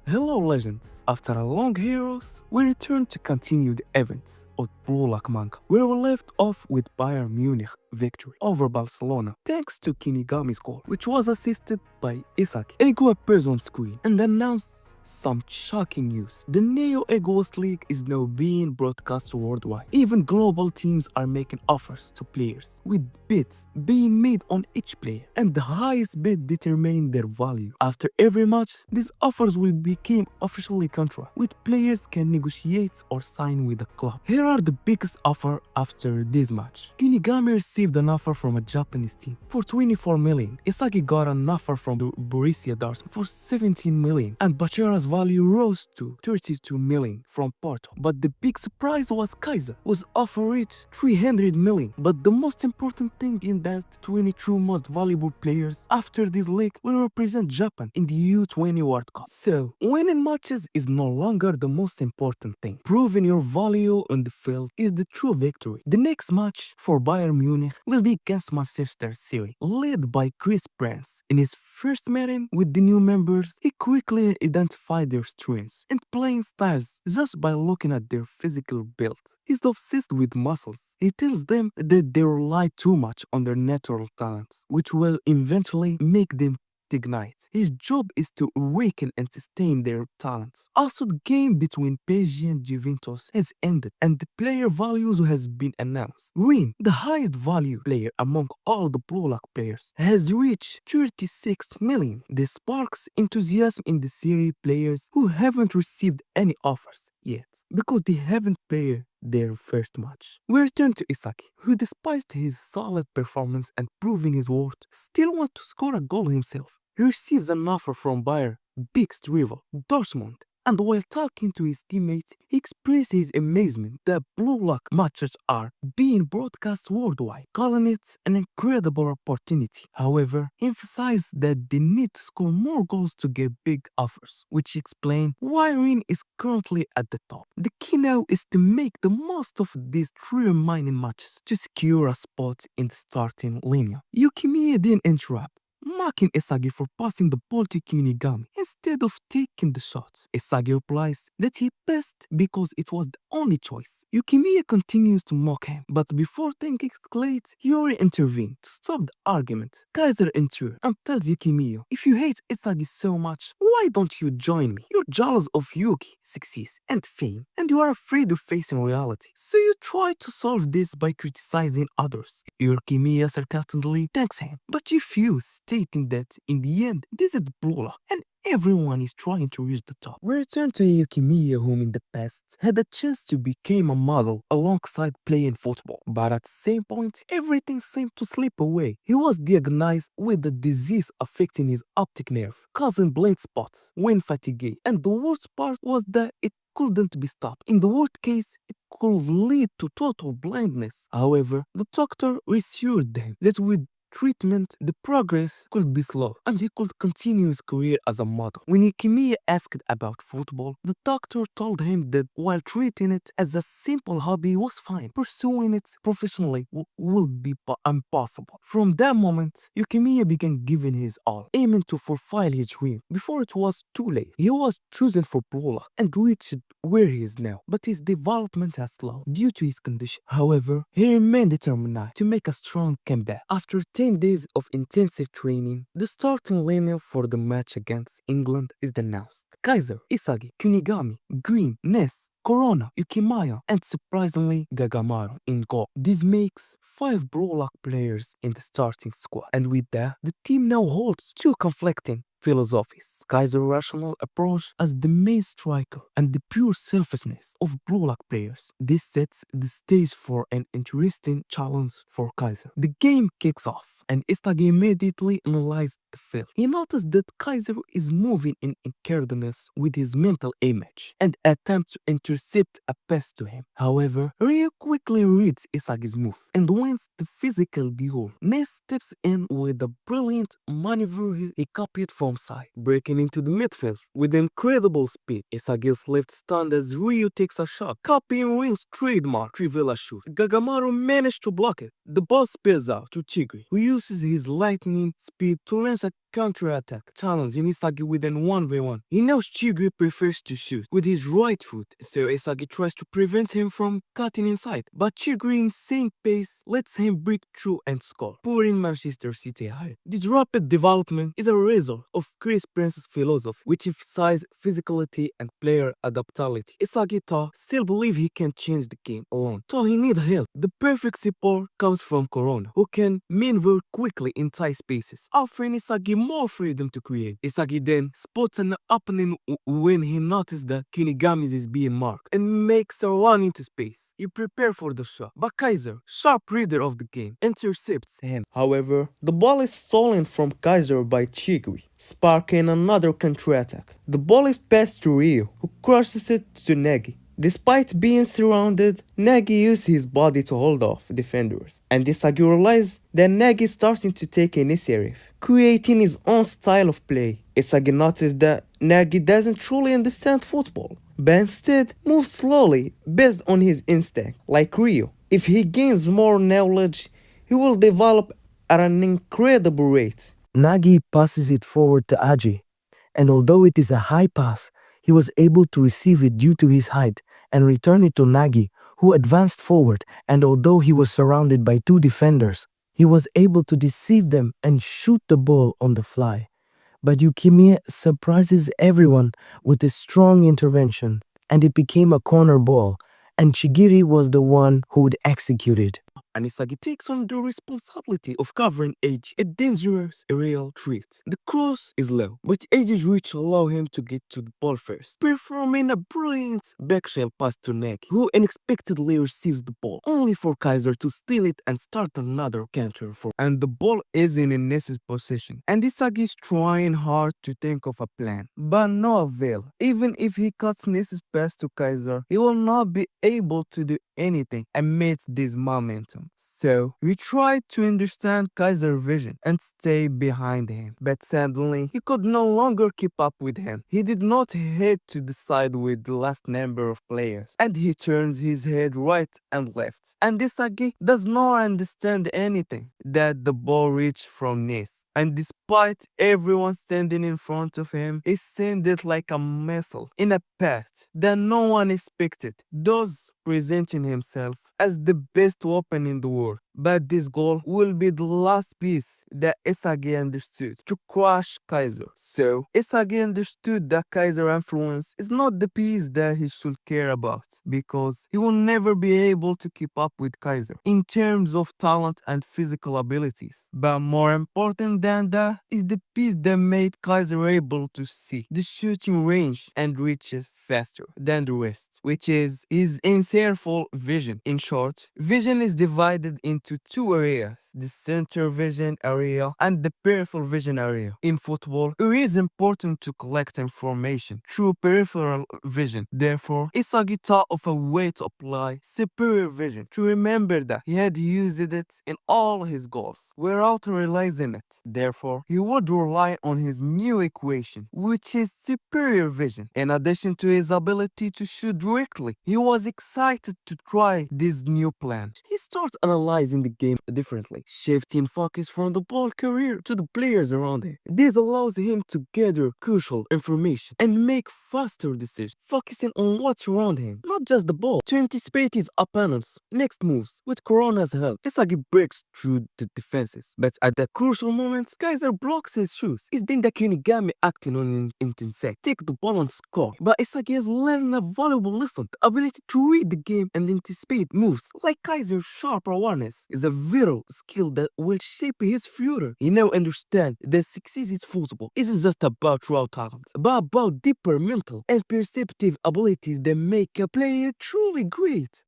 Hello legends! After a long hiatus, we return to continue the events of Lock Manga, where we left off with Bayern Munich victory over Barcelona thanks to Kinigami's goal, which was assisted by Isagi. Ego appears on screen and announced some shocking news. The Neo Egoist League is now being broadcast worldwide. Even global teams are making offers to players, with bids being made on each player, and the highest bid determining their value. After every match, these offers will become officially contract, which players can negotiate or sign with the club. Here are the biggest offer after this match. Kunigami received an offer from a Japanese team for 24 million. Isagi got an offer from the Borussia Dortmund for 17 million, and Bachara's value rose to 32 million from Porto. But the big surprise was Kaiser was offered 300 million. But the most important thing in that 22 most valuable players after this league will represent Japan in the U20 World Cup. So, winning matches is no longer the most important thing. Proving your value on the field is the true victory. The next match for Bayern Munich will be against Manchester City, led by Chris Prince. In his first meeting with the new members, he quickly identified their strengths and playing styles just by looking at their physical build. He's obsessed with muscles. He tells them that they rely too much on their natural talents, which will eventually make them ignite. His job is to awaken and sustain their talents. Also, the game between PSG and Juventus has ended and the player values has been announced. Green, the highest value player among all the Blue Lock players, has reached 36 million. This sparks enthusiasm in the Serie players who haven't received any offers yet because they haven't played their first match. We return to Isagi, who despite his solid performance and proving his worth, still wants to score a goal himself. He receives an offer from Bayern, biggest rival, Dortmund, and while talking to his teammates, he expressed his amazement that Blue Lock matches are being broadcast worldwide, calling it an incredible opportunity. However, he emphasized that they need to score more goals to get big offers, which explains why Rin is currently at the top. The key now is to make the most of these three remaining matches to secure a spot in the starting lineup. Yukimiya didn't interrupt, mocking Isagi for passing the ball to Kunigami instead of taking the shot. Isagi replies that he passed because it was the only choice. Yukimiya continues to mock him, but before things escalate, Yuri intervenes to stop the argument. Kaiser enters and tells Yukimiya, if you hate Isagi so much, why don't you join me? You're jealous of Yuki, success, and fame, and you are afraid of facing reality. So you try to solve this by criticizing others. Yukimiya sarcastically thanks him, but refuses, stating that in the end, this is the Blue Lock, and everyone is trying to reach the top. We return to Yukimiya, whom in the past had a chance to become a model alongside playing football. But at the same point, everything seemed to slip away. He was diagnosed with a disease affecting his optic nerve, causing blind spots when fatigued. And the worst part was that it couldn't be stopped. In the worst case, it could lead to total blindness. However, the doctor reassured them that with treatment, the progress could be slow and he could continue his career as a model. When Yukimiya asked about football, the doctor told him that while treating it as a simple hobby was fine, pursuing it professionally would be impossible. From that moment, Yukimiya began giving his all, aiming to fulfill his dream. Before it was too late, he was chosen for Pro Lock and reached where he is now, but his development has slowed due to his condition. However, he remained determined to make a strong comeback. After 10 days of intensive training, the starting lineup for the match against England is announced. Kaiser, Isagi, Kunigami, Green, Ness, Corona, Yukimiya, and surprisingly Gagamaru in goal. This makes 5 Blue Lock players in the starting squad. And with that, the team now holds two conflicting philosophies. Kaiser's rational approach as the main striker and the pure selfishness of Blue Lock players. This sets the stage for an interesting challenge for Kaiser. The game kicks off and Isagi immediately analyzed the field. He noticed that Kaiser is moving in accordance with his mental image and attempts to intercept a pass to him. However, Ryu quickly reads Isagi's move and wins the physical duel. Ness steps in with a brilliant maneuver he copied from side, breaking into the midfield with incredible speed. Isagi is left stunned as Ryu takes a shot, copying Ryu's trademark Trivela shoot. Gagamaru managed to block it. The ball spills out to Chigri, who uses his lightning speed to launch a counter-attack, challenging Isagi with an 1v1. He knows Chigri prefers to shoot with his right foot, so Isagi tries to prevent him from cutting inside. But Chigri's insane pace lets him break through and score, pouring Manchester City high. This rapid development is a result of Chris Prince's philosophy, which emphasizes physicality and player adaptability. Isagi still believes he can change the game alone, so he needs help. The perfect support comes from Corona, who can maneuver quickly in tight spaces, offering Isagi more freedom to create. Isagi then spots an opening when he notices that Kinigami is being marked and makes a run into space. He prepares for the shot, but Kaiser, sharp reader of the game, intercepts him. However, the ball is stolen from Kaiser by Chigri, sparking another counter-attack. The ball is passed to Ryo, who crosses it to Negi. Despite being surrounded, Negi used his body to hold off defenders, and Isagi realizes that Negi is starting to take initiative, creating his own style of play. Isagi noticed that Negi doesn't truly understand football, but instead moves slowly based on his instinct, like Ryo. If he gains more knowledge, he will develop at an incredible rate. Nagi passes it forward to Aji, and although it is a high pass, he was able to receive it due to his height and return it to Nagi, who advanced forward, and although he was surrounded by two defenders, he was able to deceive them and shoot the ball on the fly. But Yukimiya surprises everyone with a strong intervention, and it became a corner ball, and Chigiri was the one who would execute it. And Isagi takes on the responsibility of covering Edge, a dangerous aerial threat. The cross is low, but Edge's reach allows him to get to the ball first, performing a brilliant backshell pass to Negi, who unexpectedly receives the ball, only for Kaiser to steal it and start another counter for. And the ball is in Nes's possession, and Isagi is trying hard to think of a plan, but no avail. Even if he cuts Nes's pass to Kaiser, he will not be able to do anything amidst this momentum. So we tried to understand Kaiser's vision and stay behind him, but suddenly he could no longer keep up with him. He did not head to the side with the last number of players, and he turns his head right and left. And Isagi does not understand anything that the ball reached from Nes, and despite everyone standing in front of him, he sent it like a missile in a path that no one expected, thus presenting himself as the best weapon in the world. But this goal will be the last piece that Isagi understood to crush Kaiser. So Isagi understood that Kaiser's influence is not the piece that he should care about, because he will never be able to keep up with Kaiser in terms of talent and physical abilities. But more important than that is the piece that made Kaiser able to see the shooting range and reaches faster than the rest, which is his insightful vision. In short, vision is divided into two areas, the center vision area and the peripheral vision area. In football, it is important to collect information through peripheral vision. Therefore, Isagi thought of a way to apply superior vision to remember that he had used it in all his goals without realizing it. Therefore, he would rely on his new equation, which is superior vision. In addition to his ability to shoot directly, he was excited to try this new plan. He starts analyzing the game differently, shifting focus from the ball carrier to the players around him. This allows him to gather crucial information and make faster decisions, focusing on what's around him, not just the ball, to anticipate his opponent's next moves. With Corona's help, Isagi breaks through the defenses, but at the crucial moment, Kaiser blocks his shoes. It's then the Kinigami acting on an insect, take the ball and score. But Isagi has learned a valuable lesson. The ability to read the game and anticipate moves, like Kaiser's sharp awareness, is a vital skill that will shape his future. He now understands that success in football isn't just about raw talent, but about deeper mental and perceptive abilities that make a player truly great.